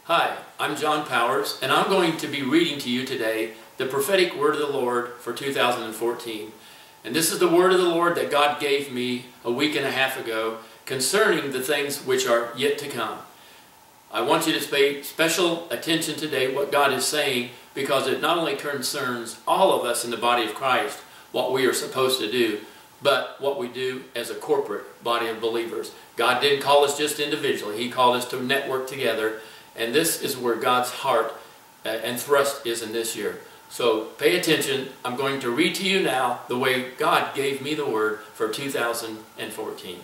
Hi, I'm John Powers, and I'm going to be reading to you today the prophetic word of the Lord for 2014. And this is the word of the Lord that God gave me a week and a half ago concerning the things which are yet to come. I want you to pay special attention today what God is saying, because it not only concerns all of us in the body of Christ, what we are supposed to do, but what we do as a corporate body of believers. God didn't call us just individually. He called us to network together. And this is where God's heart and thrust is in this year. So pay attention. I'm going to read to you now the way God gave me the word for 2014.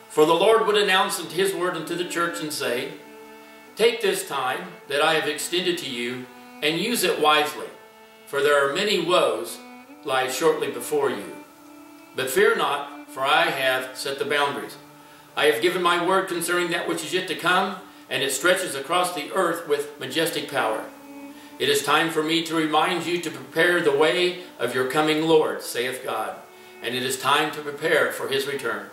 For the Lord would announce His word unto the church and say, "Take this time that I have extended to you and use it wisely, for there are many woes lie shortly before you. But fear not, for I have set the boundaries. I have given my word concerning that which is yet to come, and it stretches across the earth with majestic power. It is time for me to remind you to prepare the way of your coming Lord, saith God, and it is time to prepare for His return.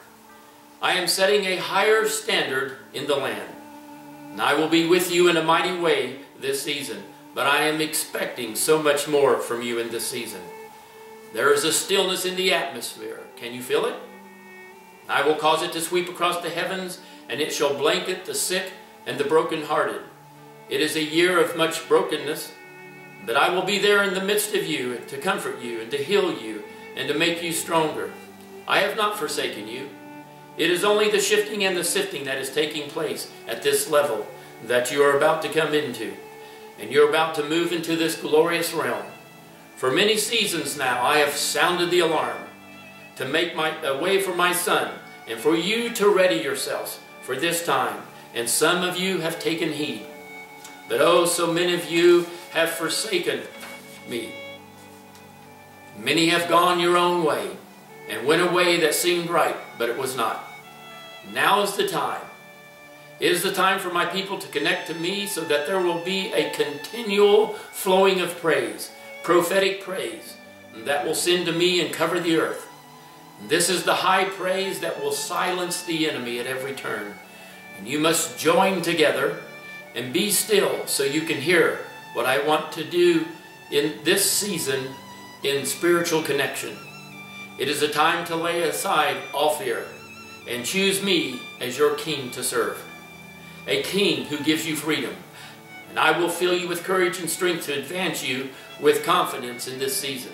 I am setting a higher standard in the land, and I will be with you in a mighty way this season, but I am expecting so much more from you in this season. There is a stillness in the atmosphere. Can you feel it? I will cause it to sweep across the heavens, and it shall blanket the sick and the brokenhearted. It is a year of much brokenness, but I will be there in the midst of you to comfort you and to heal you and to make you stronger. I have not forsaken you. It is only the shifting and the sifting that is taking place at this level that you are about to come into, and you're about to move into this glorious realm. For many seasons now I have sounded the alarm to make a way for my Son and for you to ready yourselves for this time. And some of you have taken heed. But oh, so many of you have forsaken me. Many have gone your own way and went a way that seemed right, but it was not. Now is the time. It is the time for my people to connect to me so that there will be a continual flowing of praise, prophetic praise, that will send to me and cover the earth. This is the high praise that will silence the enemy at every turn. And you must join together and be still so you can hear what I want to do in this season in spiritual connection. It is a time to lay aside all fear and choose me as your king to serve. A king who gives you freedom. And I will fill you with courage and strength to advance you with confidence in this season.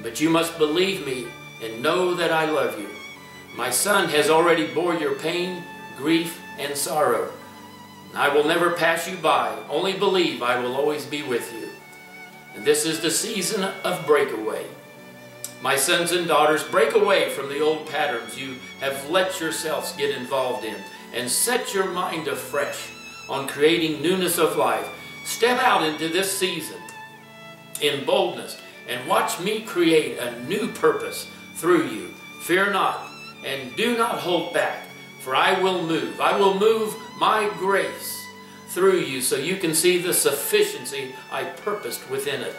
But you must believe me and know that I love you. My Son has already bore your pain, grief, and sorrow. I will never pass you by. Only believe I will always be with you. And this is the season of breakaway. My sons and daughters, break away from the old patterns you have let yourselves get involved in, and set your mind afresh on creating newness of life. Step out into this season in boldness and watch me create a new purpose through you. Fear not and do not hold back. For I will move. I will move my grace through you so you can see the sufficiency I purposed within it.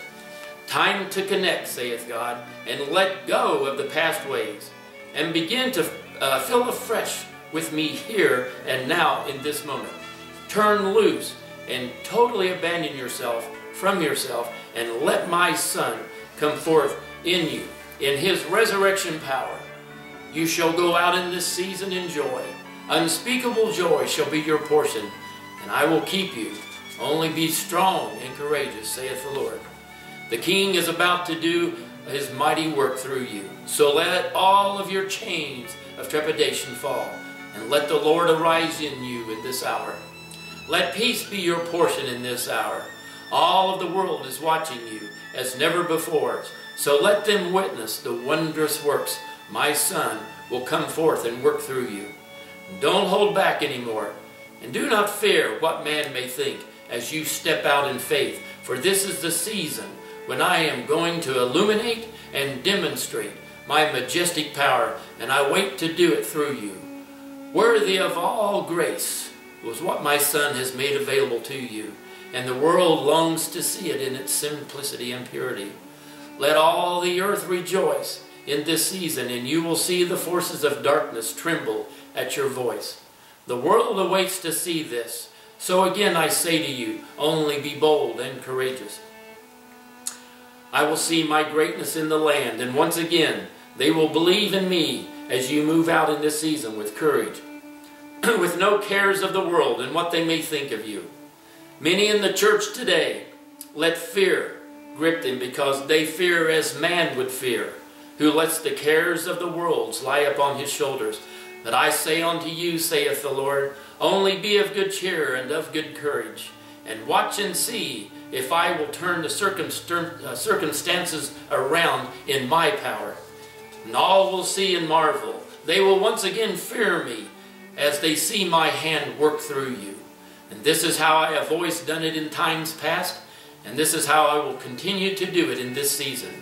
Time to connect, saith God, and let go of the past ways, and begin to fill afresh with me here and now in this moment. Turn loose and totally abandon yourself from yourself, and let my Son come forth in you, in His resurrection power. You shall go out in this season in joy. Unspeakable joy shall be your portion, and I will keep you. Only be strong and courageous, saith the Lord. The King is about to do His mighty work through you. So let all of your chains of trepidation fall, and let the Lord arise in you in this hour. Let peace be your portion in this hour. All of the world is watching you as never before. So let them witness the wondrous works my Son will come forth and work through you. Don't hold back anymore, and do not fear what man may think as you step out in faith, for this is the season when I am going to illuminate and demonstrate my majestic power, and I wait to do it through you. Worthy of all grace was what my Son has made available to you, and the world longs to see it in its simplicity and purity. Let all the earth rejoice in this season, and you will see the forces of darkness tremble at your voice. The world awaits to see this, So again I say to you, only be bold and courageous. I will see my greatness in the land, and once again they will believe in me as you move out in this season with courage, with no cares of the world and what they may think of you. Many in the church today let fear grip them because they fear as man would fear, who lets the cares of the world lie upon his shoulders. But I say unto you, saith the Lord, only be of good cheer and of good courage, and watch and see if I will turn the circumstances around in my power. And all will see and marvel. They will once again fear me as they see my hand work through you. And this is how I have always done it in times past, and this is how I will continue to do it in this season.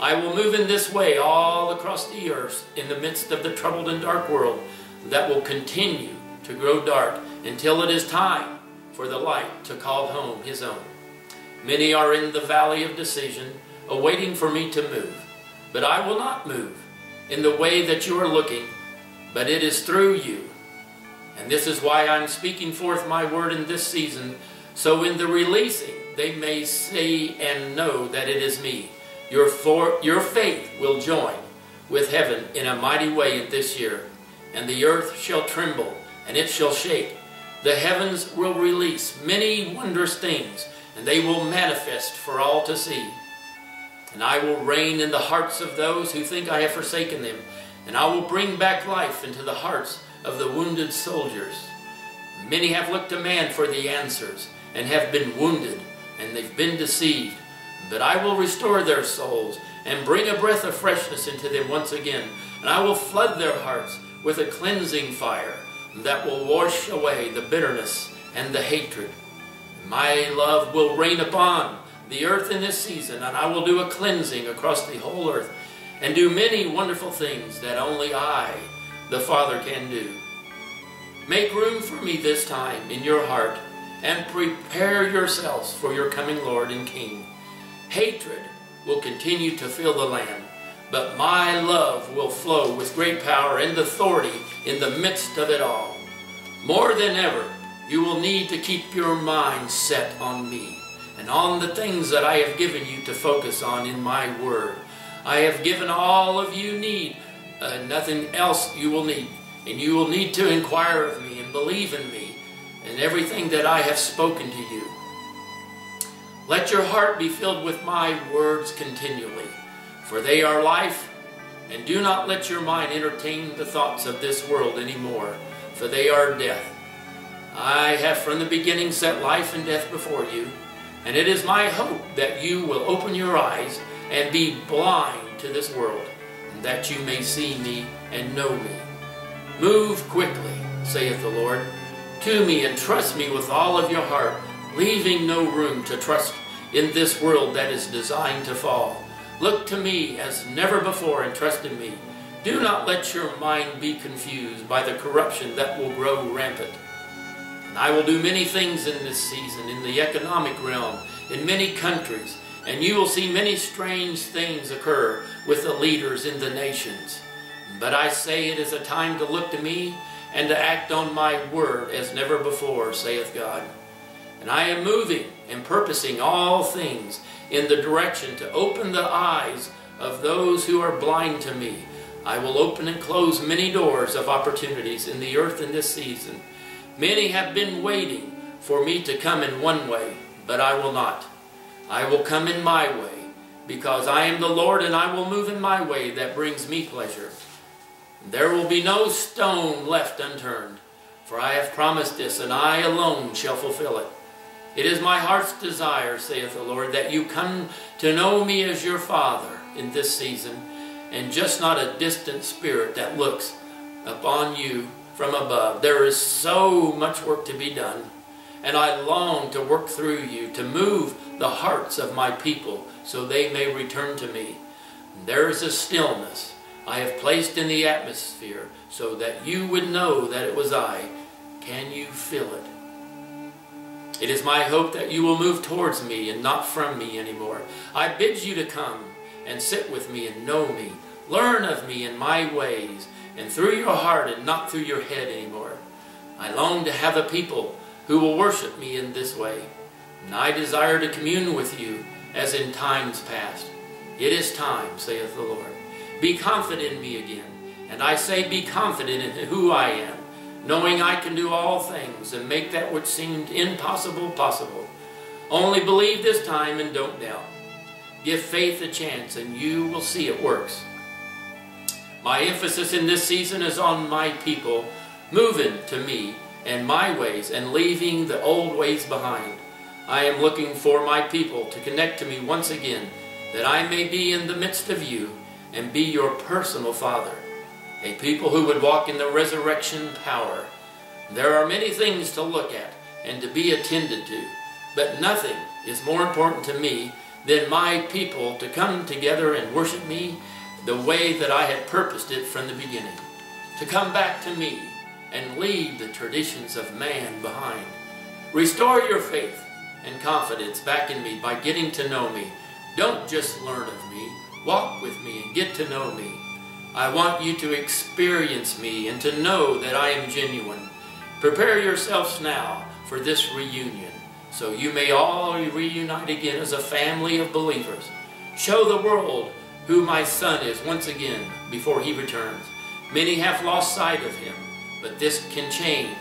I will move in this way all across the earth in the midst of the troubled and dark world that will continue to grow dark until it is time for the light to call home his own. Many are in the valley of decision, awaiting for me to move. But I will not move in the way that you are looking, but it is through you. And this is why I'm speaking forth my word in this season, so in the releasing they may see and know that it is me. Your faith will join with heaven in a mighty way in this year, and the earth shall tremble, and it shall shake. The heavens will release many wondrous things, and they will manifest for all to see. And I will reign in the hearts of those who think I have forsaken them, and I will bring back life into the hearts of the wounded soldiers. Many have looked to man for the answers, and have been wounded, and they've been deceived. But I will restore their souls, and bring a breath of freshness into them once again, and I will flood their hearts with a cleansing fire that will wash away the bitterness and the hatred. My love will rain upon the earth in this season, and I will do a cleansing across the whole earth, and do many wonderful things that only I, the Father, can do. Make room for me this time in your heart, and prepare yourselves for your coming Lord and King. Hatred will continue to fill the land, but my love will flow with great power and authority in the midst of it all. More than ever, you will need to keep your mind set on me and on the things that I have given you to focus on in my word. I have given all of you need, nothing else you will need. And you will need to inquire of me and believe in me and everything that I have spoken to you. Let your heart be filled with my words continually, for they are life, and do not let your mind entertain the thoughts of this world anymore, for they are death. I have from the beginning set life and death before you, and it is my hope that you will open your eyes and be blind to this world, and that you may see me and know me. Move quickly, saith the Lord, to me, and trust me with all of your heart, leaving no room to trust in this world that is designed to fall. Look to me as never before and trust in me. Do not let your mind be confused by the corruption that will grow rampant. And I will do many things in this season, in the economic realm, in many countries, and you will see many strange things occur with the leaders in the nations. But I say it is a time to look to me and to act on my word as never before, saith God. And I am moving and purposing all things in the direction to open the eyes of those who are blind to me. I will open and close many doors of opportunities in the earth in this season. Many have been waiting for me to come in one way, but I will not. I will come in my way, because I am the Lord, and I will move in my way that brings me pleasure. There will be no stone left unturned, for I have promised this, and I alone shall fulfill it. It is my heart's desire, saith the Lord, that you come to know me as your Father in this season, and just not a distant spirit that looks upon you from above. There is so much work to be done, and I long to work through you, to move the hearts of my people so they may return to me. There is a stillness I have placed in the atmosphere so that you would know that it was I. Can you feel it? It is my hope that you will move towards me and not from me anymore. I bid you to come and sit with me and know me. Learn of me and my ways, and through your heart and not through your head anymore. I long to have a people who will worship me in this way. And I desire to commune with you as in times past. It is time, saith the Lord. Be confident in me again. And I say, be confident in who I am, knowing I can do all things and make that which seemed impossible possible. Only believe this time and don't doubt. Give faith a chance and you will see it works. My emphasis in this season is on my people moving to me and my ways and leaving the old ways behind. I am looking for my people to connect to me once again, that I may be in the midst of you and be your personal Father, a people who would walk in the resurrection power. There are many things to look at and to be attended to, but nothing is more important to me than my people to come together and worship me the way that I had purposed it from the beginning, to come back to me and leave the traditions of man behind. Restore your faith and confidence back in me by getting to know me. Don't just learn of me. Walk with me and get to know me. I want you to experience me and to know that I am genuine. Prepare yourselves now for this reunion, so you may all reunite again as a family of believers. Show the world who my Son is once again before he returns. Many have lost sight of him, but this can change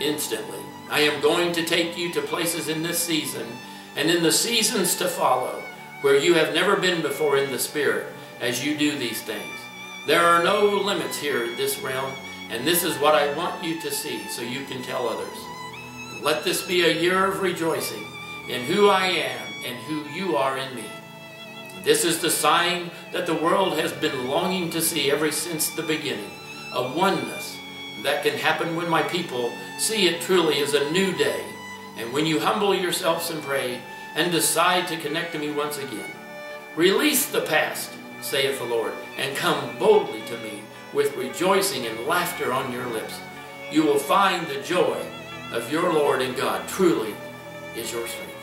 instantly. I am going to take you to places in this season and in the seasons to follow where you have never been before in the Spirit as you do these things. There are no limits here in this realm, and this is what I want you to see so you can tell others. Let this be a year of rejoicing in who I am and who you are in me. This is the sign that the world has been longing to see ever since the beginning, a oneness that can happen when my people see it truly as a new day, and when you humble yourselves and pray and decide to connect to me once again. Release the past, saith the Lord, and come boldly to me with rejoicing and laughter on your lips. You will find the joy of your Lord and God truly is your strength.